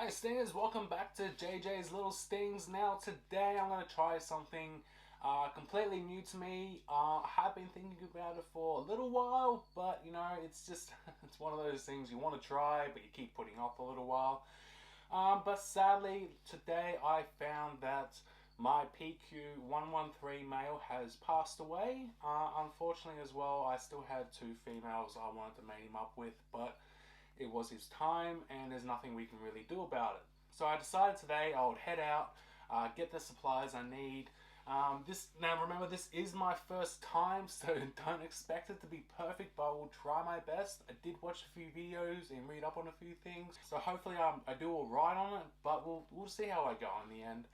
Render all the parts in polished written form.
Alright stingers, welcome back to JJ's Little Stings. Now today I'm going to try something completely new to me. I have been thinking about it for a little while, but you know, it's just it's one of those things you want to try but you keep putting off a little while. But sadly today I found that my Pq113 male has passed away. Unfortunately as well, I still had two females I wanted to mate him up with, but it was his time and there's nothing we can really do about it. So I decided today I would head out, get the supplies I need. Now remember, this is my first time, so don't expect it to be perfect, but I will try my best. I did watch a few videos and read up on a few things, so hopefully I do alright on it, but we'll see how I go in the end.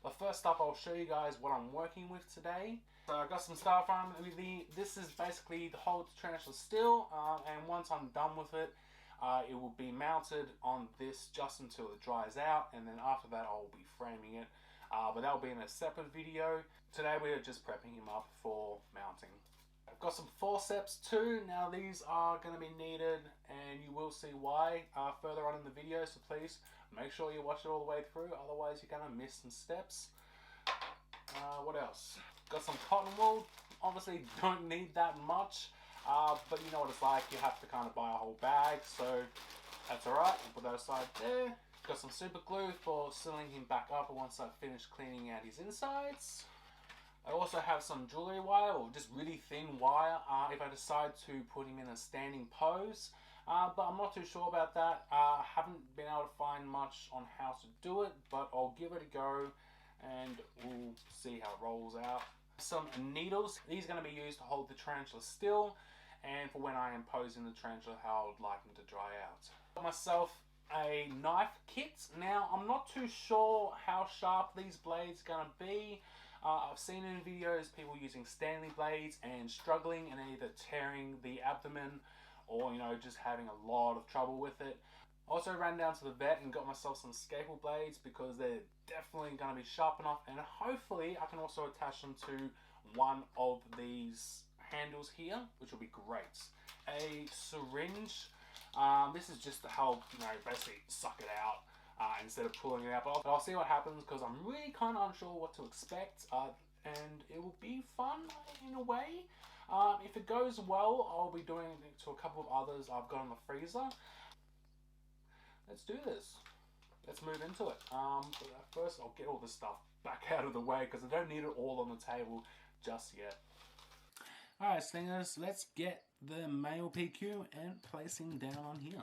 But first up, I'll show you guys what I'm working with today. So I got some styrofoam with me. This is basically to hold the tarantula still, and once I'm done with it, it will be mounted on this just until it dries out, and then after that I'll be framing it. But that'll be in a separate video. Today we are just prepping him up for mounting. I've got some forceps too. Now these are going to be needed and you will see why further on in the video, so please make sure you watch it all the way through, otherwise you're going to miss some steps. What else? Got some cotton wool. Obviously don't need that much. But you know what it's like, you have to kind of buy a whole bag, so that's alright. We'll put that aside there. Got some super glue for sealing him back up once I've finished cleaning out his insides. I also have some jewelry wire, or just really thin wire, if I decide to put him in a standing pose. But I'm not too sure about that. I haven't been able to find much on how to do it, but I'll give it a go and we'll see how it rolls out. Some needles. These are going to be used to hold the tarantula still, and for when I am posing the tarantula, how I would like them to dry out. Got myself a knife kit. Now I'm not too sure how sharp these blades are going to be. I've seen in videos people using Stanley blades and struggling and either tearing the abdomen or, you know, just having a lot of trouble with it. Also ran down to the vet and got myself some scalpel blades because they're definitely going to be sharp enough, and hopefully I can also attach them to one of these handles here, which will be great. A syringe. This is just to help, you know, basically suck it out instead of pulling it out. But I'll see what happens because I'm really kind of unsure what to expect, and it will be fun in a way. If it goes well, I'll be doing it to a couple of others I've got in the freezer. Let's do this. Let's move into it. But first I'll get all this stuff back out of the way because I don't need it all on the table just yet. Alright stingers, let's get the male PQ and place him down on here.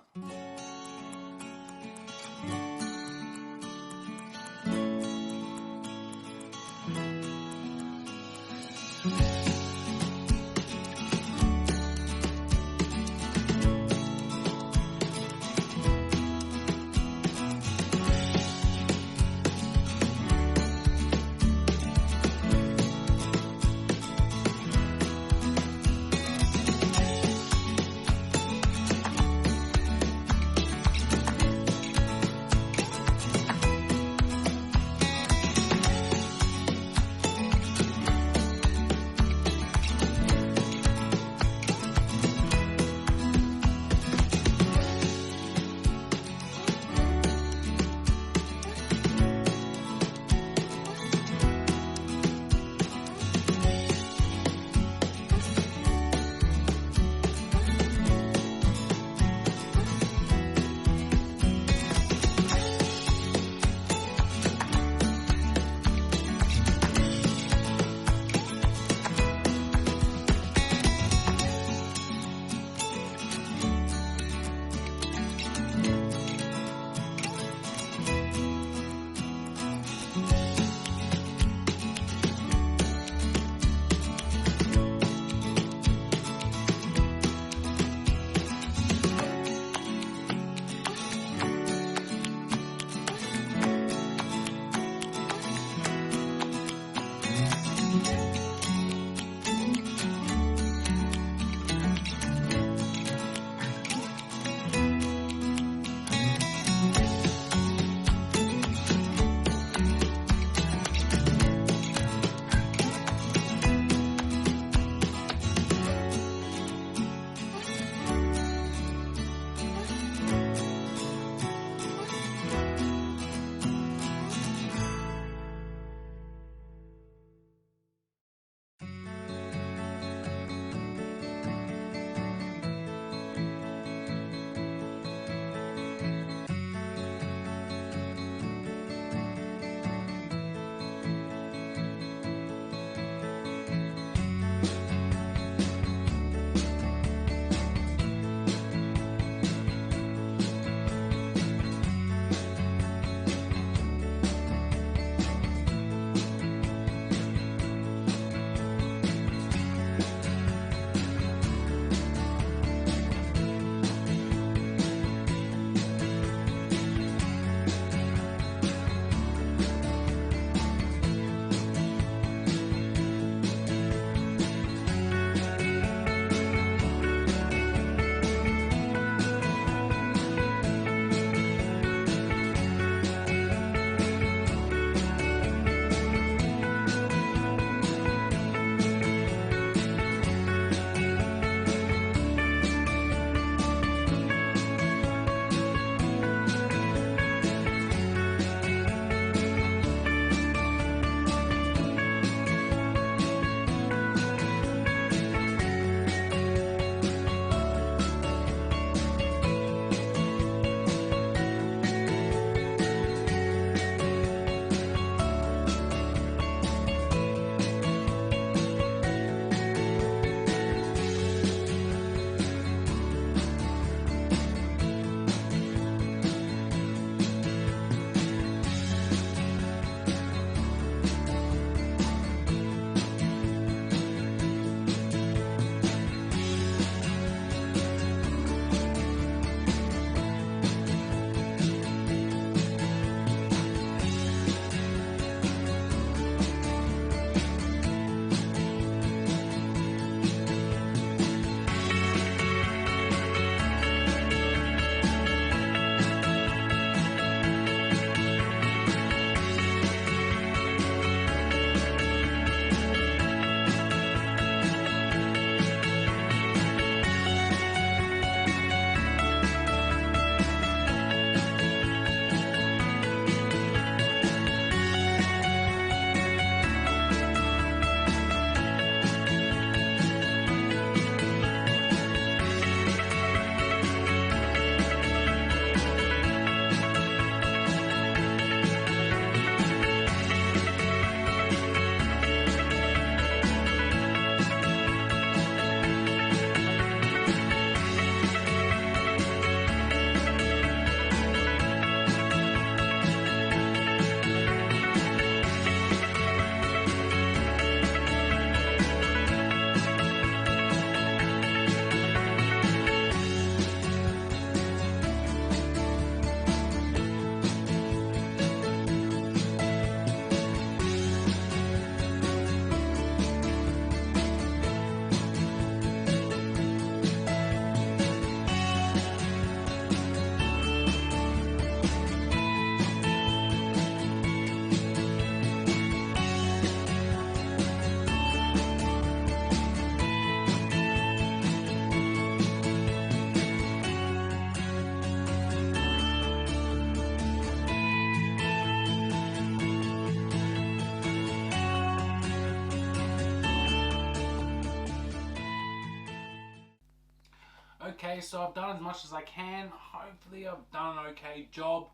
Okay, so I've done as much as I can. Hopefully I've done an okay job.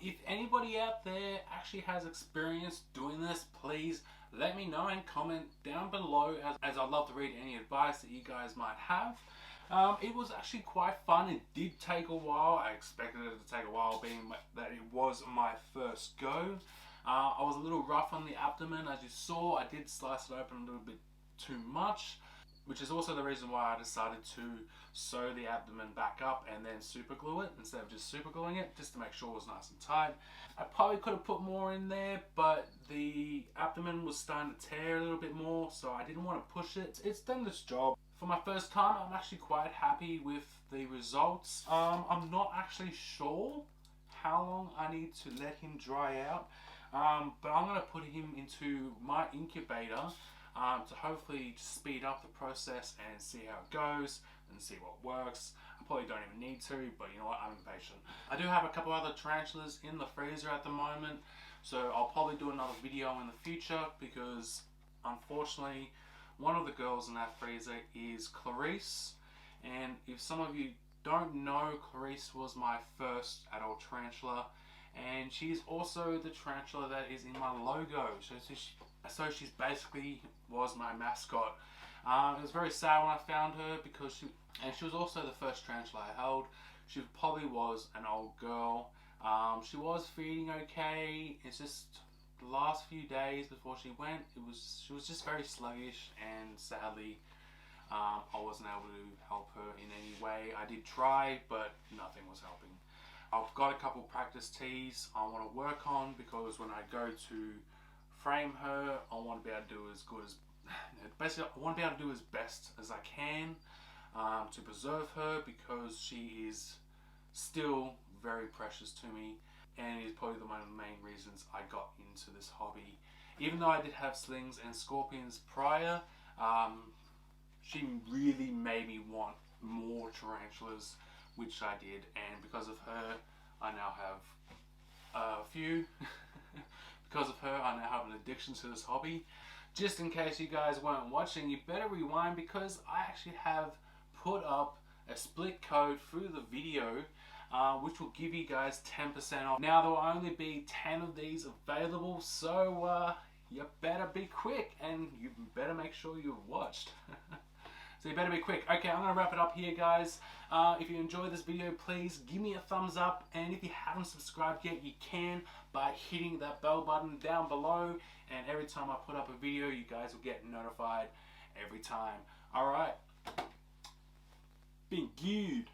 If anybody out there actually has experience doing this, please let me know and comment down below, as I'd love to read any advice that you guys might have. It was actually quite fun. It did take a while. I expected it to take a while, being that it was my first go. I was a little rough on the abdomen, as you saw. I did slice it open a little bit too much, which is also the reason why I decided to sew the abdomen back up and then super glue it instead of just super gluing it, just to make sure it was nice and tight. I probably could have put more in there, but the abdomen was starting to tear a little bit more, so I didn't want to push it. It's done its job. For my first time, I'm actually quite happy with the results. I'm not actually sure how long I need to let him dry out, but I'm going to put him into my incubator to hopefully speed up the process and see how it goes and see what works. I probably don't even need to, but you know what, I'm impatient. I do have a couple other tarantulas in the freezer at the moment, so I'll probably do another video in the future, because unfortunately one of the girls in that freezer is Clarice, and if some of you don't know, Clarice was my first adult tarantula, and she's also the tarantula that is in my logo. So she's basically was my mascot. It was very sad when I found her, because she was also the first tarantula I held. She probably was an old girl. She was feeding okay. It's just the last few days before she went, she was just very sluggish, and sadly I wasn't able to help her in any way. I did try, but nothing was helping. I've got a couple practice tees I want to work on, because when I go to frame her, I want to be able to do as good as, basically I want to be able to do as best as I can to preserve her, because she is still very precious to me, and is probably one of the main reasons I got into this hobby. Even though I did have slings and scorpions prior, she really made me want more tarantulas, which I did, and because of her I now have a few. Because of her I now have an addiction to this hobby. Just in case you guys weren't watching, you better rewind, because I actually have put up a split code through the video, which will give you guys 10% off. Now there will only be 10 of these available, so you better be quick, and you better make sure you've watched. So you better be quick. Okay, I'm going to wrap it up here, guys. If you enjoyed this video, please give me a thumbs up, and if you haven't subscribed yet, you can by hitting that bell button down below, and every time I put up a video, you guys will get notified every time. Alright, been good.